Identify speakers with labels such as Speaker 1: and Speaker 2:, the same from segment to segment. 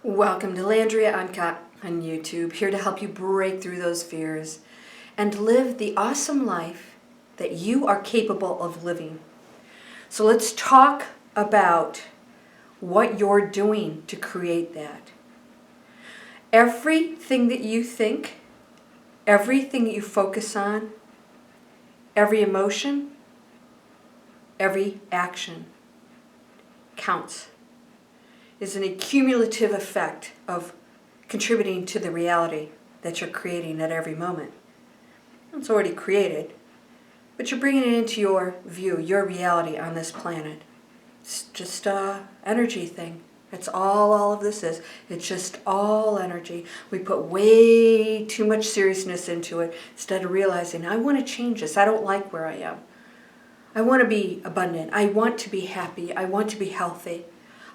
Speaker 1: Welcome to Landria, Onkka on YouTube, here to help you break through those fears and live the awesome life that you are capable of living. So let's talk about what you're doing to create that. Everything that you think, everything that you focus on, every emotion, every action counts. Is an accumulative effect of contributing to the reality that you're creating at every moment. It's already created, but you're bringing it into your view, your reality on this planet. It's just an energy thing. That's all of this is. It's just all energy. We put way too much seriousness into it instead of realizing, I want to change this. I don't like where I am. I want to be abundant. I want to be happy. I want to be healthy.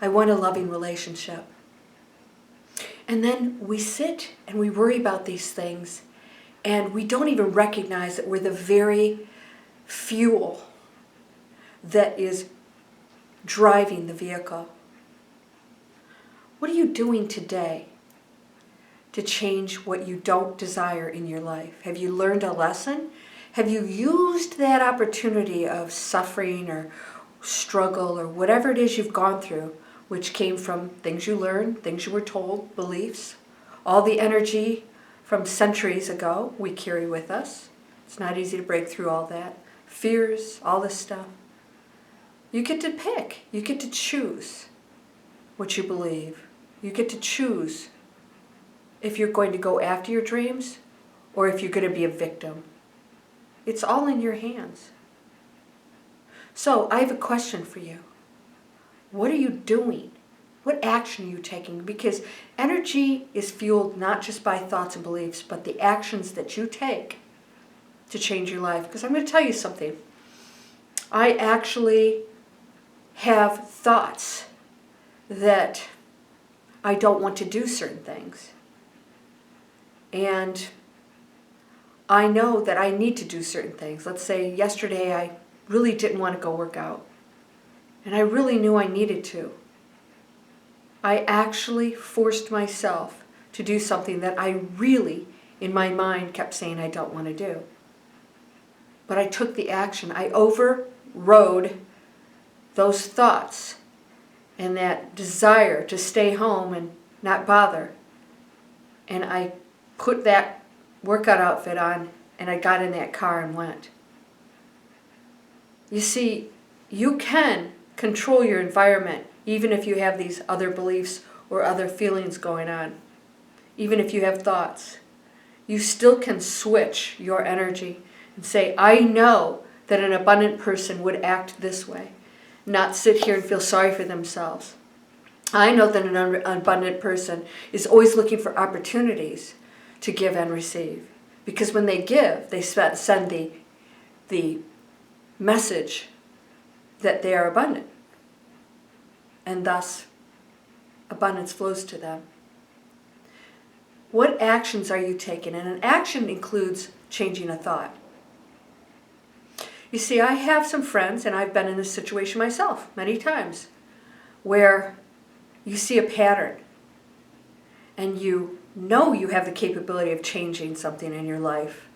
Speaker 1: I want a loving relationship. And then we sit and we worry about these things and we don't even recognize that we're the very fuel that is driving the vehicle. What are you doing today to change what you don't desire in your life? Have you learned a lesson? Have you used that opportunity of suffering or struggle or whatever it is you've gone through, which came from things you learned, things you were told, beliefs, all the energy from centuries ago we carry with us. It's not easy to break through all that. Fears, all this stuff. You get to pick. You get to choose what you believe. You get to choose if you're going to go after your dreams or if you're going to be a victim. It's all in your hands. So I have a question for you. What are you doing? What action are you taking? Because energy is fueled not just by thoughts and beliefs, but the actions that you take to change your life. Because I'm going to tell you something. I actually have thoughts that I don't want to do certain things. And I know that I need to do certain things. Let's say yesterday I really didn't want to go work out. And I really knew I needed to. I actually forced myself to do something that I really, in my mind, kept saying I don't want to do. But I took the action. I overrode those thoughts and that desire to stay home and not bother. And I put that workout outfit on and I got in that car and went. You see, you can control your environment, even if you have these other beliefs or other feelings going on. Even if you have thoughts, you still can switch your energy and say, I know that an abundant person would act this way, not sit here and feel sorry for themselves. I know that an abundant person is always looking for opportunities to give and receive. Because when they give, they send the message that they are abundant. And thus, abundance flows to them. What actions are you taking? And an action includes changing a thought. You see, I have some friends, and I've been in this situation myself many times, where you see a pattern, and you know you have the capability of changing something in your life,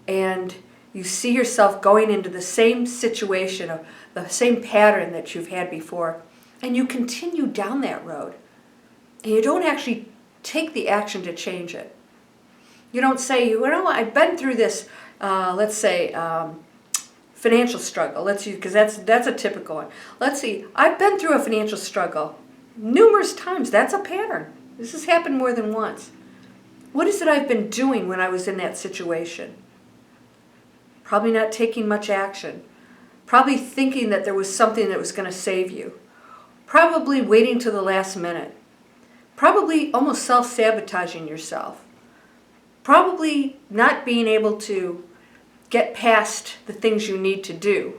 Speaker 1: and you see yourself going into the same situation, or the same pattern that you've had before, and you continue down that road. And you don't actually take the action to change it. You don't say, well, I've been through this, let's say, financial struggle. Let's use, because that's a typical one. Let's see, I've been through a financial struggle numerous times. That's a pattern. This has happened more than once. What is it I've been doing when I was in that situation? Probably not taking much action. Probably thinking that there was something that was going to save you. Probably waiting till the last minute. Probably almost self-sabotaging yourself. Probably not being able to get past the things you need to do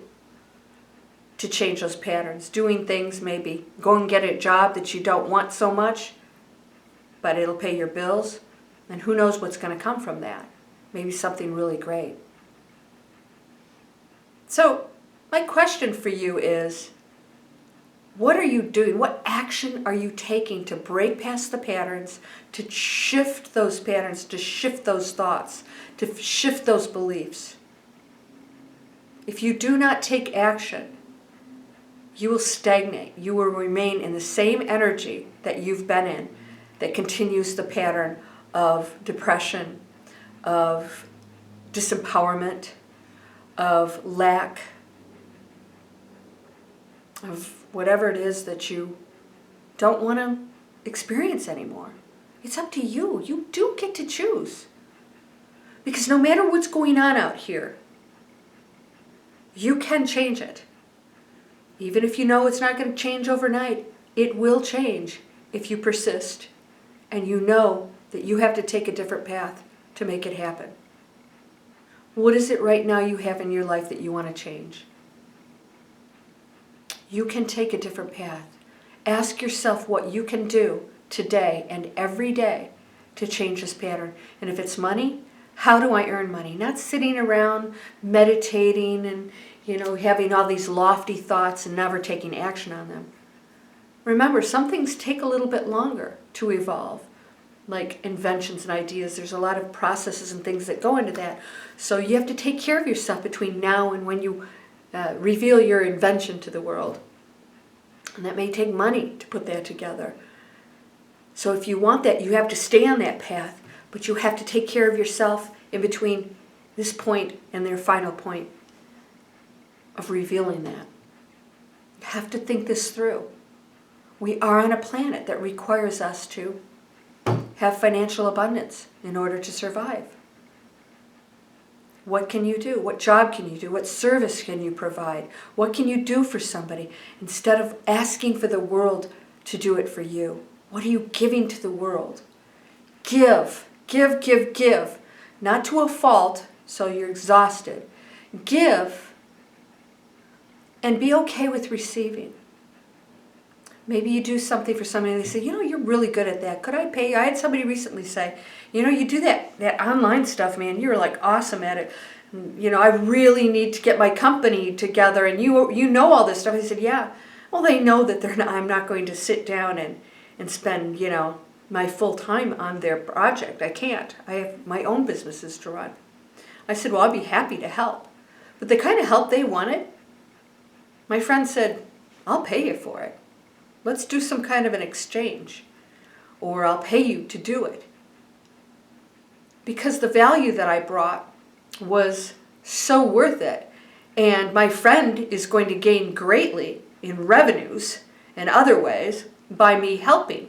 Speaker 1: to change those patterns. Doing things, maybe go and get a job that you don't want so much, but it'll pay your bills. And who knows what's going to come from that. Maybe something really great. So, my question for you is, What are you doing? What action are you taking to break past the patterns, to shift those patterns, to shift those thoughts, to shift those beliefs? If you do not take action, you will stagnate. You will remain in the same energy that you've been in, that continues the pattern of depression, of disempowerment, of lack, of whatever it is that you don't want to experience anymore. It's up to you. You do get to choose. Because no matter what's going on out here, you can change it. Even if you know it's not going to change overnight, it will change if you persist and you know that you have to take a different path to make it happen. What is it right now you have in your life that you want to change? You can take a different path. Ask yourself what you can do today and every day to change this pattern. And if it's money, how do I earn money? Not sitting around meditating and having all these lofty thoughts and never taking action on them. Remember, some things take a little bit longer to evolve, like inventions and ideas. There's a lot of processes and things that go into that. So you have to take care of yourself between now and when you reveal your invention to the world. And that may take money to put that together. So if you want that, you have to stay on that path, but you have to take care of yourself in between this point and their final point of revealing that. You have to think this through. We are on a planet that requires us to have financial abundance in order to survive. What can you do? What job can you do? What service can you provide? What can you do for somebody instead of asking for the world to do it for you? What are you giving to the world? Give, give, give, give. Not to a fault, so you're exhausted. Give and be okay with receiving. Maybe you do something for somebody and they say, you're really good at that. Could I pay you? I had somebody recently say, you do that online stuff, man. You're like awesome at it. I really need to get my company together and you know all this stuff. I said, yeah. Well, they know that I'm not going to sit down and spend, my full time on their project. I can't. I have my own businesses to run. I said, well, I'd be happy to help. But the kind of help they wanted, my friend said, I'll pay you for it. Let's do some kind of an exchange, or I'll pay you to do it. Because the value that I brought was so worth it, and my friend is going to gain greatly in revenues and other ways by me helping.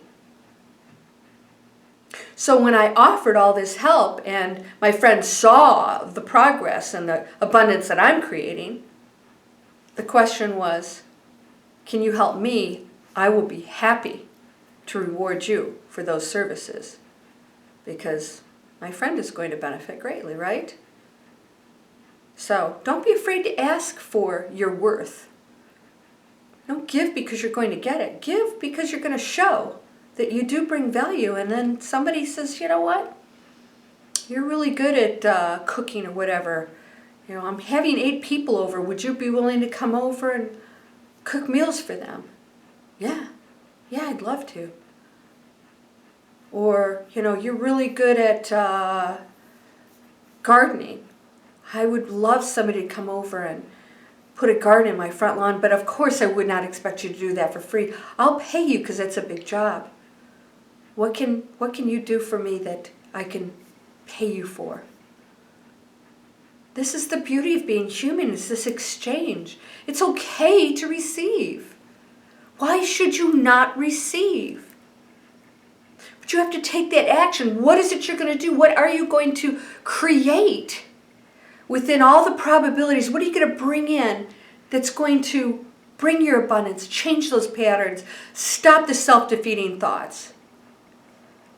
Speaker 1: So when I offered all this help and my friend saw the progress and the abundance that I'm creating, the question was, can you help me? I will be happy to reward you for those services because my friend is going to benefit greatly, right? So don't be afraid to ask for your worth. Don't give because you're going to get it. Give because you're going to show that you do bring value, and then somebody says, you know what? You're really good at cooking or whatever. I'm having 8 people over. Would you be willing to come over and cook meals for them? Yeah, I'd love to. Or, you're really good at gardening. I would love somebody to come over and put a garden in my front lawn, but of course I would not expect you to do that for free. I'll pay you because it's a big job. What can you do for me that I can pay you for? This is the beauty of being human, is this exchange. It's okay to receive. Why should you not receive? But you have to take that action. What is it you're going to do? What are you going to create within all the probabilities? What are you going to bring in that's going to bring your abundance, change those patterns, stop the self-defeating thoughts?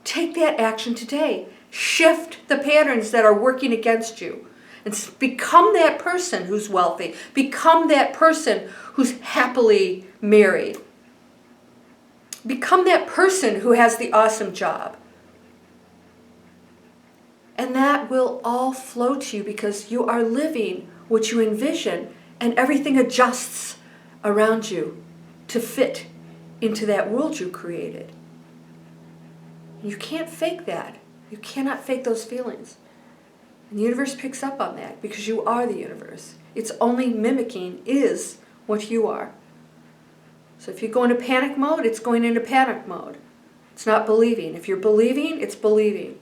Speaker 1: Take that action today. Shift the patterns that are working against you. And become that person who's wealthy. Become that person who's happily married. Become that person who has the awesome job. And that will all flow to you because you are living what you envision and everything adjusts around you to fit into that world you created. You can't fake that. You cannot fake those feelings. And the universe picks up on that because you are the universe. It's only mimicking is what you are. So if you go into panic mode, it's going into panic mode. It's not believing. If you're believing, it's believing.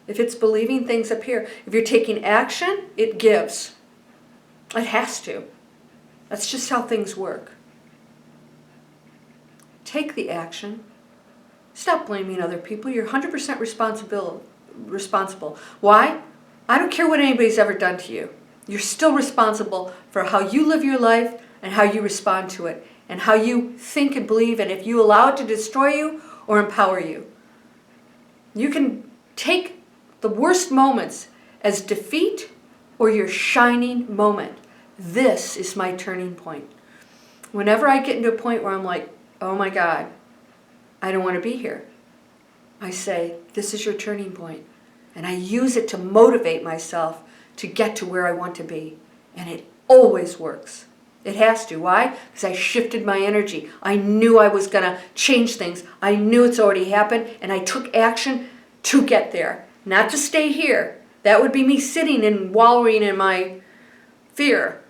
Speaker 1: If it's believing, things appear. If you're taking action, it gives. It has to. That's just how things work. Take the action. Stop blaming other people. You're 100% responsible. Why? I don't care what anybody's ever done to you. You're still responsible for how you live your life and how you respond to it and how you think and believe, and if you allow it to destroy you or empower you. You can take the worst moments as defeat or your shining moment. This is my turning point. Whenever I get into a point where I'm like, oh my God, I don't want to be here, I say, this is your turning point. And I use it to motivate myself to get to where I want to be. And it always works. It has to. Why? Because I shifted my energy. I knew I was going to change things. I knew it's already happened. And I took action to get there. Not to stay here. That would be me sitting and wallowing in my fear.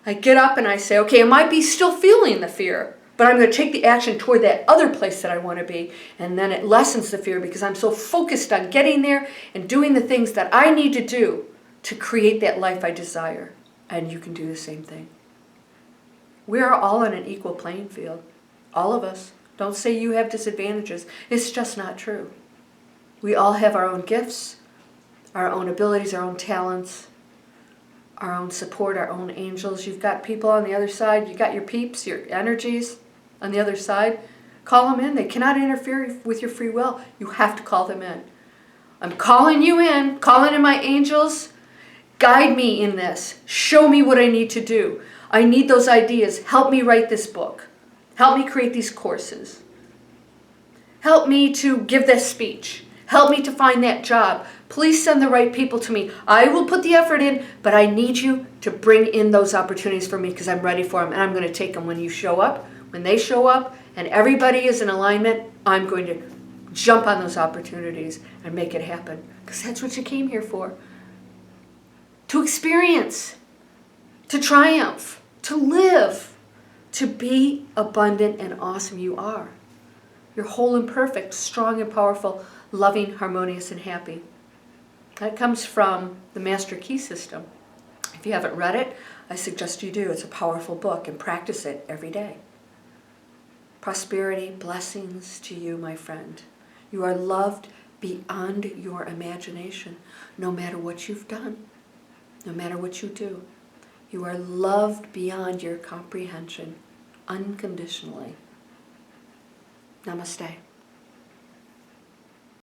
Speaker 1: I get up and I say, okay, I might be still feeling the fear, but I'm going to take the action toward that other place that I want to be. And then it lessens the fear because I'm so focused on getting there and doing the things that I need to do to create that life I desire. And you can do the same thing. We are all on an equal playing field. All of us. Don't say you have disadvantages. It's just not true. We all have our own gifts, our own abilities, our own talents, our own support, our own angels. You've got people on the other side. You've got your peeps, your energies on the other side. Call them in. They cannot interfere with your free will. You have to call them in. I'm calling you in, calling in my angels. Guide me in this. Show me what I need to do. I need those ideas. Help me write this book. Help me create these courses. Help me to give this speech. Help me to find that job. Please send the right people to me. I will put the effort in, but I need you to bring in those opportunities for me because I'm ready for them and I'm going to take them when you show up. When they show up and everybody is in alignment, I'm going to jump on those opportunities and make it happen because that's what you came here for. To experience, to triumph, to live, to be abundant and awesome you are. You're whole and perfect, strong and powerful, loving, harmonious, and happy. That comes from the Master Key System. If you haven't read it, I suggest you do. It's a powerful book and practice it every day. Prosperity, blessings to you, my friend. You are loved beyond your imagination, no matter what you've done. No matter what you do, you are loved beyond your comprehension, unconditionally. Namaste.